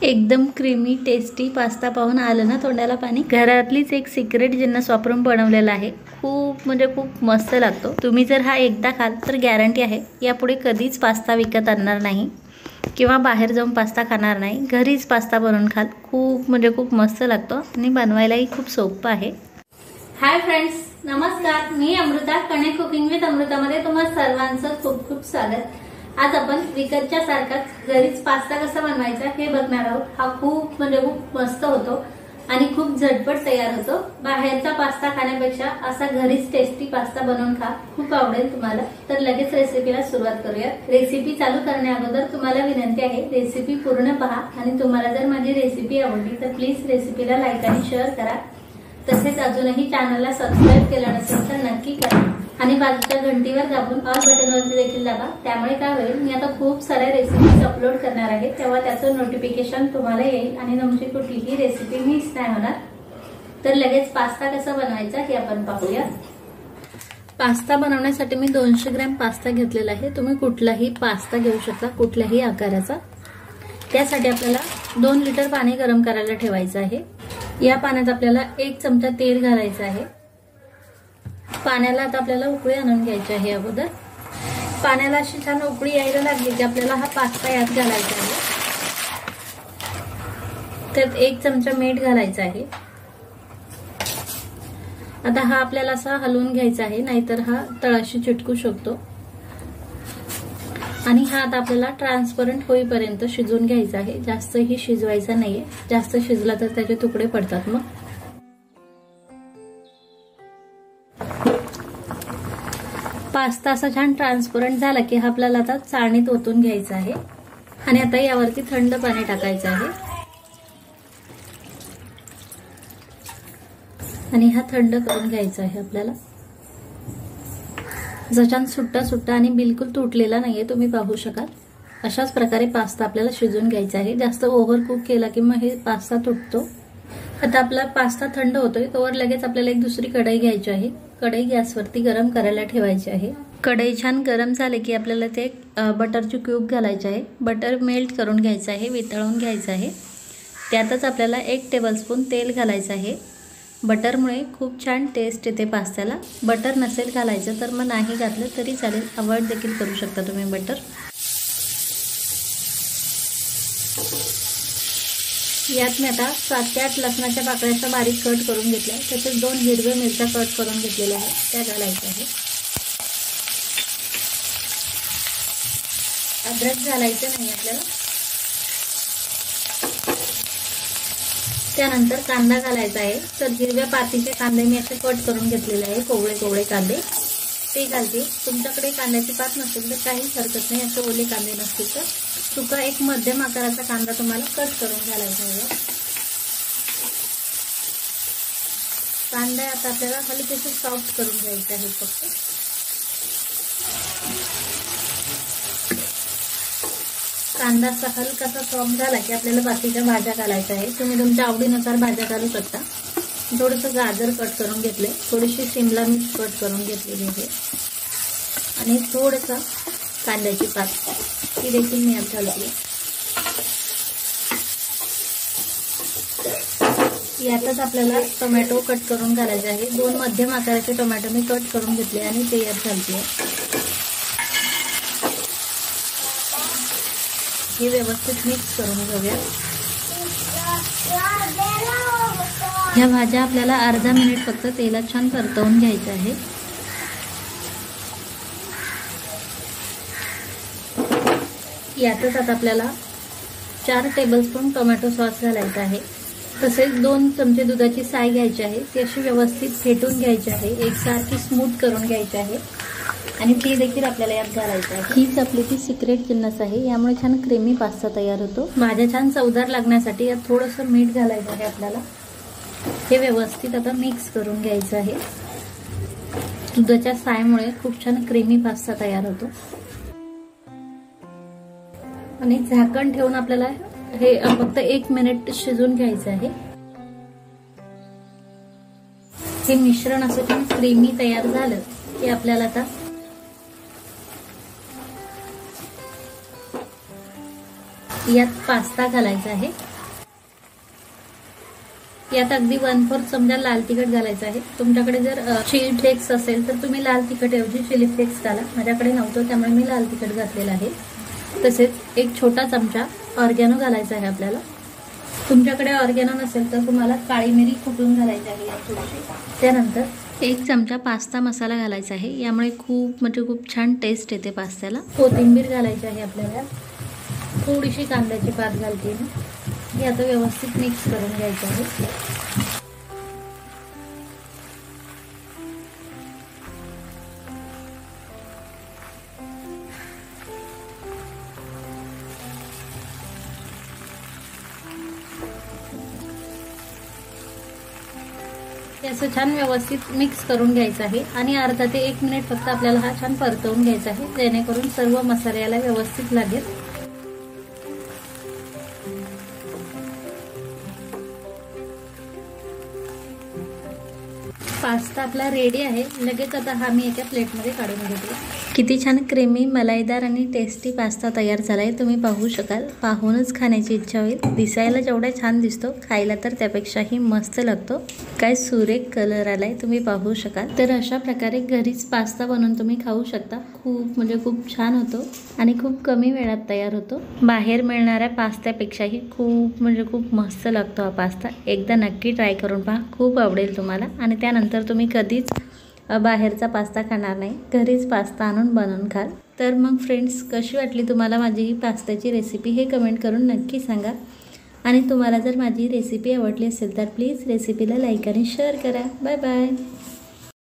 एकदम creamy tasty pasta पाहून आलं ना तोंडाला पाणी। घरातलीच एक सिक्रेट जिन्नस वापरून बनवलेला आहे। खूप म्हणजे खूप मस्त लागतो। तुम्ही जर हा एकदा खाल तर गॅरंटी आहे यापुढे कधीच पास्ता विकत आणणार नाही किंवा बाहेर जाऊन पास्ता खाणार नाही। घरीच पास्ता बनवून खाल, खूप म्हणजे खूप मस्त लागतो आणि बनवायलाही खूप सोपं आहे। हाय फ्रेंड्स, नमस्कार। मी अमृता, कनेक्ट कुकिंग विथ अमृतामध्ये तुम्हा सर्वांचं खूप खूप स्वागत। आज आपण विकतच्या सारखाच घरीच पास्ता कसा बनवायचा हे बघणार आहोत। हा खूप म्हणजे खूप मस्त होतो आणि खूप झटपट तयार होतो। बाहेरचा पास्ता खाण्यापेक्षा असा घरीच टेस्टी पास्ता बनवून खा, खूप आवडेल तुम्हाला। तर लगेच रेसिपीला सुरुवात करूया। रेसिपी चालू करण्या अगोदर तुम्हाला विनंती आहे, रेसिपी पूर्ण पहा आणि तुम्हाला जर माझी रेसिपी आवडली तर प्लीज रेसिपीला लाईक आणि शेअर करा। तसेच अजूनही चॅनलला सबस्क्राइब केलं नसेल तर नक्की करा आणि बाजूच्या घंटीवर दाबून ऑल बटनवरती देखील दाबा। त्यामुळे काय होईल, मी आता खूप साऱ्या रेसिपीज अपलोड करणार आहे तेव्हा त्याचं नोटिफिकेशन तुम्हाला येईल आणि तुमची कुठलीही रेसिपी मिस नाही होणार। तर लगेच पास्ता कसा बनवायचा हे आपण पाहूया। पास्ता बनवण्यासाठी मी 200 ग्रॅम पास्ता घेतलेला आहे। तुम्ही कुठलाही पास्ता घेऊ शकता, कुठल्याही आकाराचा। त्यासाठी आपल्याला 2 लिटर पाणी गरम करायला ठेवायचं आहे। या पाण्यात आपल्याला 1 चमचा तेल घालायचं आहे। पाण्याला आता आपल्याला उकळी आणून घ्यायची आहे। अगोदर पाण्याला अशी छान उकळी यायला लागली की आपल्याला हा पास्ता यात घालायचा आहे। त्यात 1 चमचा मीठ घालायचं आहे। आता हा आपल्याला असा हलवून घ्यायचा आहे, नाहीतर हा तळाशी चिटकू शकतो। आणि हा आता आपल्याला ट्रान्सपरंट होईपर्यंत शिजवून घ्यायचा आहे। जास्तही शिजवायचा नाहीये, जास्त शिजला तर त्याचे तुकडे पडतात मग। पास्ता असा छान ट्रान्सपरंट झाला की हा आपल्याला आता चाळणीत ओतून घ्यायचा आहे आणि आता यावरती थंड पाणी टाकायचं आहे आणि हा थंड करून घ्यायचा आहे आपल्याला। जो छान सुट्टा सुट्टा आणि बिलकुल तुटलेला नाहीये, तुम्ही पाहू शकाल। अशाच प्रकारे पास्ता आपल्याला शिजवून घ्यायचा आहे। जास्त ओव्हर कुक केला की मग हे पास्ता तुटतो। आता आपला पास्ता थंड होतोय तोवर लगेच आपल्याला एक दुसरी कढई घ्यायची आहे। कढई गॅसवरती गरम करायला ठेवायची आहे। कढई छान गरम झाले की आपल्याला ते बटरचे क्यूब घालायचे आहे। बटर मेल्ट करून घ्यायचं आहे, वितळून घ्यायचं आहे। त्यातच आपल्याला 1 टेबलस्पून तेल घालायचं आहे। बटरमुळे खूप छान टेस्ट येते पास्त्याला। बटर नसेल घालायचं तर मग नाही घातलं तरी चालेल, अवॉइड देखील करू शकता तुम्ही बटर। यात मी आता 7 ते 8 लसणाच्या पाकळ्या बारीक कट करून घेतल्या। तसेच 2 हिरव्या मिरच्या कट करून घेतलेल्या आहेत, त्या घालायच्या आहेत। अद्रक घालायचं नाही आपल्याला। त्यानंतर कांदा घालायचा आहे। तर हिरव्या पातीचे कांदे मी असे कट करून घेतलेले आहे, कोवळे कोवळे कांदे ते घालते। तुमच्याकडे कांद्याची पात नसेल तर काहीच हरकत नाही, असे ओले कांदे नसतील तर सुका एक मध्यम आकाराचा कांदा तुम्हाला कट करून घालायचा आहे। कांदा आता आपल्याला हलकेसे सॉफ्ट करून घ्यायचे आहे फक्त। कांदा असा हलकासा सॉफ्ट झाला की आपल्याला बाकीच्या भाज्या घालायच्या आहे। तुम्ही तुमच्या आवडीनुसार भाज्या घालू शकता। थोडंसं गाजर कट करून घेतले, थोडीशी शिमला मिर्च कट करून घेतलेली आहे आणि थोडंसं कांद्याची पात ही देखील मी यात घालते। यातच आपल्याला टोमॅटो कट करून घालायचे आहे। 2 मध्यम आकाराचे टोमॅटो मी कट करून घेतले आणि ते यात घालते। हे व्यवस्थित मिक्स करून घेऊया। ह्या भाज्या आपल्याला अर्धा मिनिट फक्त तेलात छान परतवून घ्यायच्या आहे। यातच आता आपल्याला 4 टेबलस्पून टोमॅटो सॉस घालायचा आहे। तसेच 2 चमचे दुधाची साय घ्यायची आहे, ती अशी व्यवस्थित फेटून घ्यायची आहे, एकसारखी स्मूथ करून घ्यायची आहे आणि ती देखील आपल्याला यात घालायची आहे। हीच आपली ती सिक्रेट जिन्नस आहे, यामुळे छान क्रीमी पास्ता तयार होतो। भाज्या छान चवदार लागण्यासाठी यात थोडंसं मीठ घालायचं आहे आपल्याला। हे व्यवस्थित आता मिक्स करून घ्यायचं आहे। दुधाच्या सायमुळे खूप छान क्रीमी पास्ता तयार होतो आणि झाकण ठेवून आपल्याला हे फक्त 1 मिनिट शिजवून घ्यायचं आहे। हे मिश्रण असं छान क्रीमी तयार झालं की आपल्याला आता यात पास्ता घालायचा आहे। यात अगदी 1/4 चमचा लाल तिखट घालायचं आहे। तुमच्याकडे जर चिली फ्लेक्स असेल तर तुम्ही लाल तिखट ऐवजी चिली फ्लेक्स घाला। माझ्याकडे नव्हतं त्यामुळे मी लाल तिखट घातलेलं आहे। तसेच एक छोटा चमचा ऑर्गॅनो घालायचा आहे आपल्याला। तुमच्याकडे ऑर्गॅनो नसेल तर तुम्हाला काळी मिरी कुटून घालायची आहे यात थोडीशी। त्यानंतर 1 चमचा पास्ता मसाला घालायचा आहे। यामुळे खूप छान टेस्ट येते पास्त्याला। कोथिंबीर घालायची आहे आपल्याला। थोडीशी कांद्याची पात घालते मी। हे आता व्यवस्थित मिक्स करून घ्यायचं आहे। असं छान व्यवस्थित मिक्स करून घ्यायचं आहे आणि अर्धा ते 1 मिनिट फक्त आपल्याला हा छान परतवून घ्यायचा आहे, जेणेकरून सर्व मसाल्याला व्यवस्थित लागेल। पास्ता आपला रेडी आहे। लगेच आता हा मी एका प्लेटमध्ये काढून घेते। किती छान क्रीमी मलाईदार आणि टेस्टी पास्ता तयार झालाय, तुम्ही पाहू शकाल। पाहूनच खाण्याची इच्छा होईल। दिसायला जेवढा छान दिसतो, खायला तर त्यापेक्षाही मस्त लागतो। काय सुरेख कलर आलाय, तुम्ही पाहू शकाल। तर अशा प्रकारे घरीच पास्ता बनवून तुम्ही खाऊ शकता। खूप छान होतो आणि खूप कमी वेळात तयार होतो। बाहेर मिळणाऱ्या पास्त्यापेक्षाही खूप मस्त लागतो हा पास्ता। एकदा नक्की ट्राय करून पहा, खूप आवडेल तुम्हाला आणि त्यानंतर तुम्ही कधीच बाहेरचा पास्ता खाणार नाही, घरीच पास्ता आणून बनवून खाल। तर मग फ्रेंड्स, कशी वाटली तुम्हाला माझी ही पास्त्याची रेसिपी हे कमेंट करून नक्की सांगा। आणि तुम्हाला जर माझी रेसिपी आवडली असेल तर प्लीज रेसिपीला लाईक आणि शेअर करा। Bye bye.